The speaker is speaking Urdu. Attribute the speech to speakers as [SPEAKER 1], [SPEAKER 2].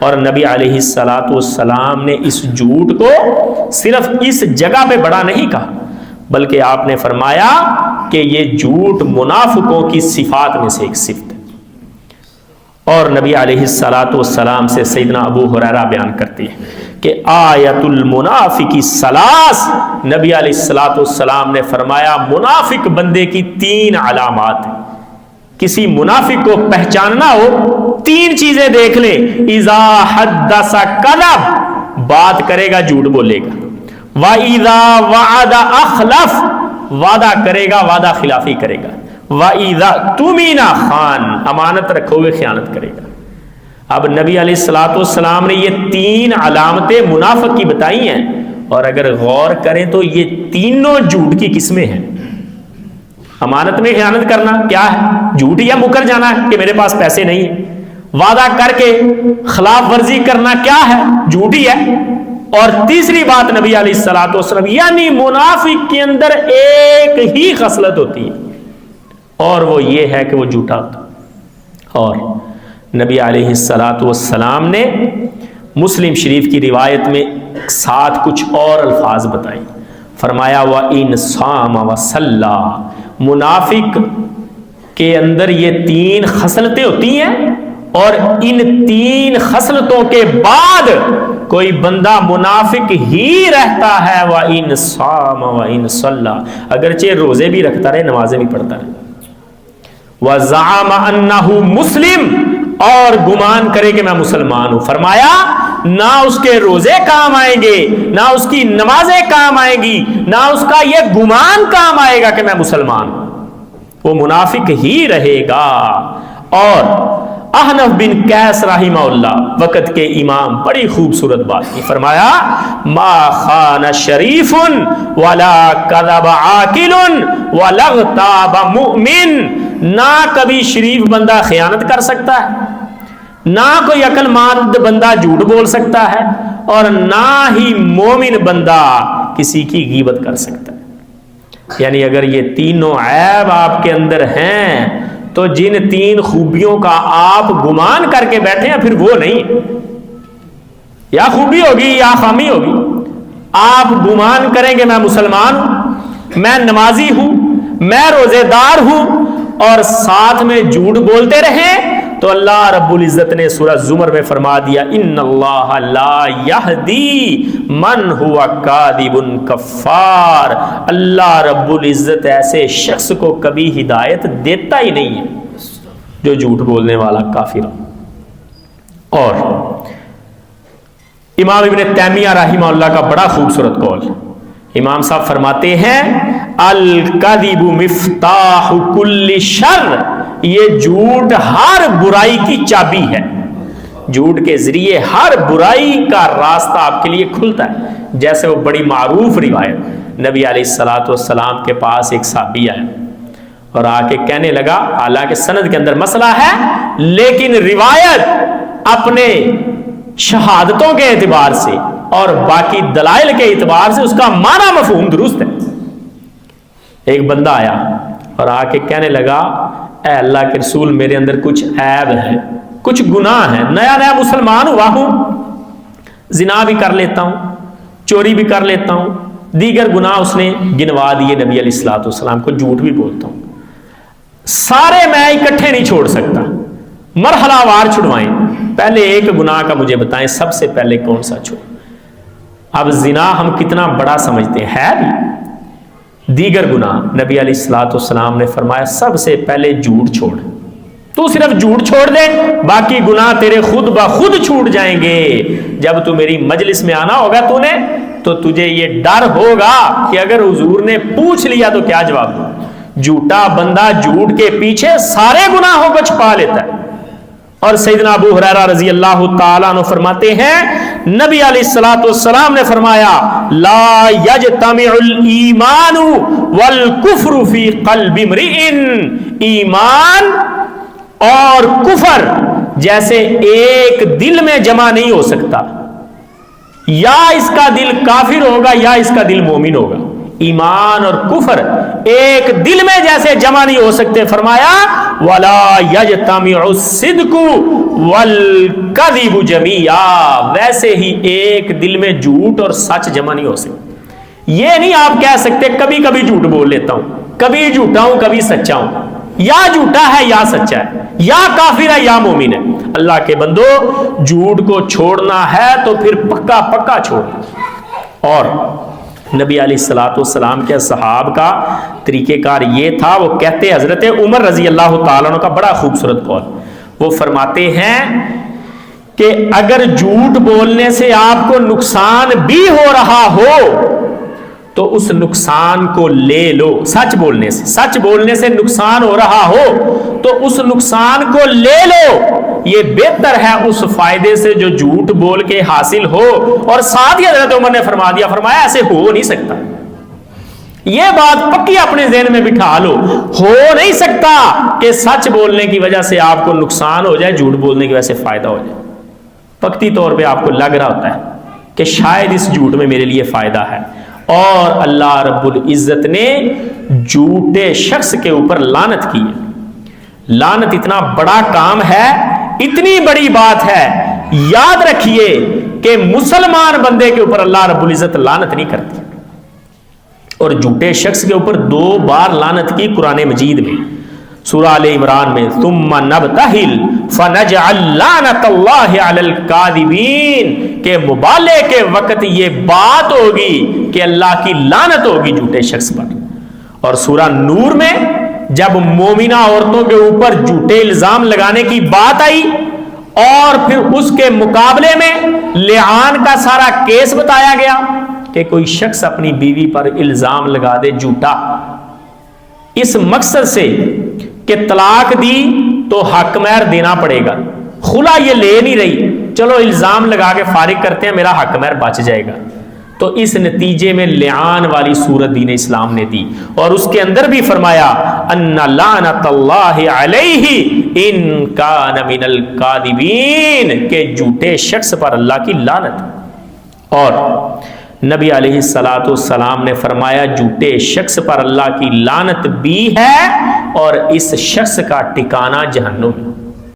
[SPEAKER 1] اور نبی علیہ الصلوۃ والسلام نے اس جھوٹ کو صرف اس جگہ پہ بڑا نہیں کہا، بلکہ آپ نے فرمایا کہ یہ جھوٹ منافقوں کی صفات میں سے ایک صفت ہے۔ اور نبی علیہ الصلوۃ والسلام سے سیدنا ابو ہریرہ بیان کرتے ہیں کہ آیت المنافق ثلاث، نبی علیہ الصلوۃ والسلام نے فرمایا منافق بندے کی 3 علامات ہیں۔ کسی منافق کو پہچاننا ہو 3 چیزیں دیکھ لیں۔ اذا حدث کذب، بات کرے گا جھوٹ بولے گا، وَإِذَا وَعَدَ أَخْلَفَ، وعدہ کرے گا وعدہ خلافی کرے گا، وَإِذَا اؤْتُمِنَ خان، امانت رکھو گے خیانت کرے گا۔ اب نبی علیہ الصلوۃ والسلام نے یہ 3 علامتیں منافق کی بتائی ہیں، اور اگر غور کریں تو یہ تینوں جھوٹ کی قسمیں ہیں۔ امانت میں خیانت کرنا کیا ہے؟ جھوٹ یا مکر جانا ہے کہ میرے پاس پیسے نہیں ہیں۔ وعدہ کر کے خلاف ورزی کرنا کیا ہے؟ جھوٹ ہی ہے۔ اور تیسری بات نبی علیہ الصلوۃ والسلام، یعنی منافق کے اندر ایک ہی خصلت ہوتی ہے، اور وہ یہ ہے کہ وہ جھوٹا ہوتا ہے۔ اور نبی علیہ الصلوۃ والسلام نے مسلم شریف کی روایت میں ساتھ کچھ اور الفاظ بتائے، فرمایا وَإِنْ صَامَ وَصَلَّى، منافق کے اندر یہ 3 خصلتیں ہوتی ہیں، اور ان 3 خصلتوں کے بعد کوئی بندہ منافق ہی رہتا ہے۔ وَإِنْ صَامَ وَإِنْ صَلَّى، اگرچہ روزے بھی رکھتا رہے نمازیں بھی پڑھتا رہے، وَزَعَمَ أَنَّهُ مُسْلِمٌ، اور گمان کرے کہ میں مسلمان ہوں، فرمایا نہ اس کے روزے کام آئیں گے، نہ اس کی نمازیں کام آئیں گی، نہ اس کا یہ گمان کام آئے گا کہ میں مسلمان ہوں، وہ منافق ہی رہے گا۔ اور احنف بن قیس رحمہ اللہ وقت کے امام بڑی خوبصورت بات کی، فرمایا ما خان شریف ولا کذب عاقل ولا اغتاب مؤمن، نہ کبھی شریف بندہ خیانت کر سکتا ہے، نہ کوئی عقل مند بندہ جھوٹ بول سکتا ہے، اور نہ ہی مومن بندہ کسی کی غیبت کر سکتا ہے۔ یعنی اگر یہ تینوں عیب آپ کے اندر ہیں تو جن 3 خوبیوں کا آپ گمان کر کے بیٹھے ہیں پھر وہ نہیں، یا خوبی ہوگی یا خامی ہوگی۔ آپ گمان کریں کہ میں مسلمان ہوں، میں نمازی ہوں، میں روزے دار ہوں، اور ساتھ میں جھوٹ بولتے رہیں، تو اللہ رب العزت نے سورہ زمر میں فرما دیا ان اللہ لا یہدی من ہوا کاذب کفار، اللہ رب العزت ایسے شخص کو کبھی ہدایت دیتا ہی نہیں ہے جو جھوٹ بولنے والا کافر ہو۔ اور امام ابن تیمیہ رحمہ اللہ کا بڑا خوبصورت قول، امام صاحب فرماتے ہیں الکذب مفتاح کل شر، یہ جھوٹ ہر برائی کی چابی ہے، جھوٹ کے ذریعے ہر برائی کا راستہ آپ کے لیے کھلتا ہے۔ جیسے وہ بڑی معروف روایت، نبی علیہ الصلوۃ والسلام کے پاس ایک صحابی آیا اور آ کے کہنے لگا، حالانکہ سند کے اندر مسئلہ ہے لیکن روایت اپنے شہادتوں کے اعتبار سے اور باقی دلائل کے اعتبار سے اس کا معنی مفہوم درست ہے۔ ایک بندہ آیا اور آ کے کہنے لگا اے اللہ کے رسول، میرے اندر کچھ عیب ہے، کچھ گناہ ہے، نیا نیا مسلمان ہوا ہوں، زنا بھی کر لیتا ہوں، چوری بھی کر لیتا ہوں، دیگر گناہ اس نے گنوا دیے نبی علیہ الصلوۃ والسلام کو، جھوٹ بھی بولتا ہوں، سارے میں اکٹھے نہیں چھوڑ سکتا، مرحلہ وار چھڑوائیں، پہلے ایک گناہ کا مجھے بتائیں، سب سے پہلے کون سا چھوڑ؟ اب زنا ہم کتنا بڑا سمجھتے ہیں، ہے بھی دیگر گناہ، نبی علیہ الصلوۃ والسلام نے فرمایا سب سے پہلے جھوٹ چھوڑ، تو صرف جھوٹ چھوڑ دے، باقی گناہ تیرے خود بخود چھوٹ جائیں گے۔ جب تو میری مجلس میں آنا ہوگا تو تجھے یہ ڈر ہوگا کہ اگر حضور نے پوچھ لیا تو کیا جواب دوں۔ جھوٹا بندہ جھوٹ کے پیچھے سارے گناہوں کو چھپا لیتا ہے۔ اور سیدنا ابو ہریرہ رضی اللہ تعالیٰ عنہ فرماتے ہیں نبی علیہ الصلوۃ والسلام نے فرمایا لا یجتمع الایمان والکفر فی قلب امرئ، ایمان اور کفر جیسے ایک دل میں جمع نہیں ہو سکتا، یا اس کا دل کافر ہوگا یا اس کا دل مومن ہوگا، ایمان اور کفر ایک دل میں جیسے جمع نہیں ہو سکتے، فرمایا وَلَا يَجْتَمِعُ الصِّدْقُ وَالْكَذِبُ جَمِيعًا، ویسے ہی ایک دل میں جھوٹ اور سچ جمع نہیں ہو سکتے۔ یہ نہیں آپ کہہ سکتے کبھی کبھی جھوٹ بول لیتا ہوں، کبھی جھوٹا ہوں کبھی سچا ہوں، یا جھوٹا ہے یا سچا ہے، یا کافر ہے یا مومن ہے۔ اللہ کے بندو، جھوٹ کو چھوڑنا ہے تو پھر پکا پکا چھوڑنا۔ اور نبی علیہ الصلوۃ والسلام کے صحاب کا طریقہ کار یہ تھا، وہ کہتے حضرت عمر رضی اللہ تعالیٰ عنہ کا بڑا خوبصورت قول، وہ فرماتے ہیں کہ اگر جھوٹ بولنے سے آپ کو نقصان بھی ہو رہا ہو تو اس نقصان کو لے لو۔ سچ بولنے سے نقصان ہو رہا ہو تو اس نقصان کو لے لو، یہ بہتر ہے اس فائدے سے جو جھوٹ بول کے حاصل ہو۔ اور ساتھ ہی حضرت عمر نے فرمایا ایسے ہو نہیں سکتا، یہ بات پکی اپنے ذہن میں بٹھا لو، ہو نہیں سکتا کہ سچ بولنے کی وجہ سے آپ کو نقصان ہو جائے، جھوٹ بولنے کی وجہ سے فائدہ ہو جائے۔ پکتی طور پہ آپ کو لگ رہا ہوتا ہے کہ شاید اس جھوٹ میں میرے لیے فائدہ ہے، اور اللہ رب العزت نے جھوٹے شخص کے اوپر لعنت کی ہے۔ لعنت اتنا بڑا کام ہے، اتنی بڑی بات ہے، یاد رکھیے کہ مسلمان بندے کے اوپر اللہ رب العزت لعنت نہیں کرتی، اور جھوٹے شخص کے اوپر 2 بار لعنت کی قرآن مجید میں، سورہ آل عمران میں ثم نبتہل فنجعل لعنت اللہ علی الکاذبین، کہ مبالغے کے وقت یہ بات ہوگی کہ اللہ کی لعنت ہوگی جھوٹے شخص پر۔ اور سورہ نور میں جب مومنہ عورتوں کے اوپر جھوٹے الزام لگانے کی بات آئی، اور پھر اس کے مقابلے میں لعان کا سارا کیس بتایا گیا کہ کوئی شخص اپنی بیوی پر الزام لگا دے جھوٹا، اس مقصد سے کہ طلاق دی تو حق مہر دینا پڑے گا، خلا یہ لے نہیں رہی، چلو الزام لگا کے فارغ کرتے ہیں، میرا حق مہر بچ جائے گا، تو اس نتیجے میں لعان والی صورت دین اسلام نے دی، اور اس کے اندر بھی فرمایا ان لعنت اللہ علیہ ان کان من الکاذبین، کہ جھوٹے شخص پر اللہ کی لعنت۔ اور نبی علیہ الصلوۃ والسلام نے فرمایا جھوٹے شخص پر اللہ کی لعنت بھی ہے، اور اس شخص کا ٹھکانہ جہنم۔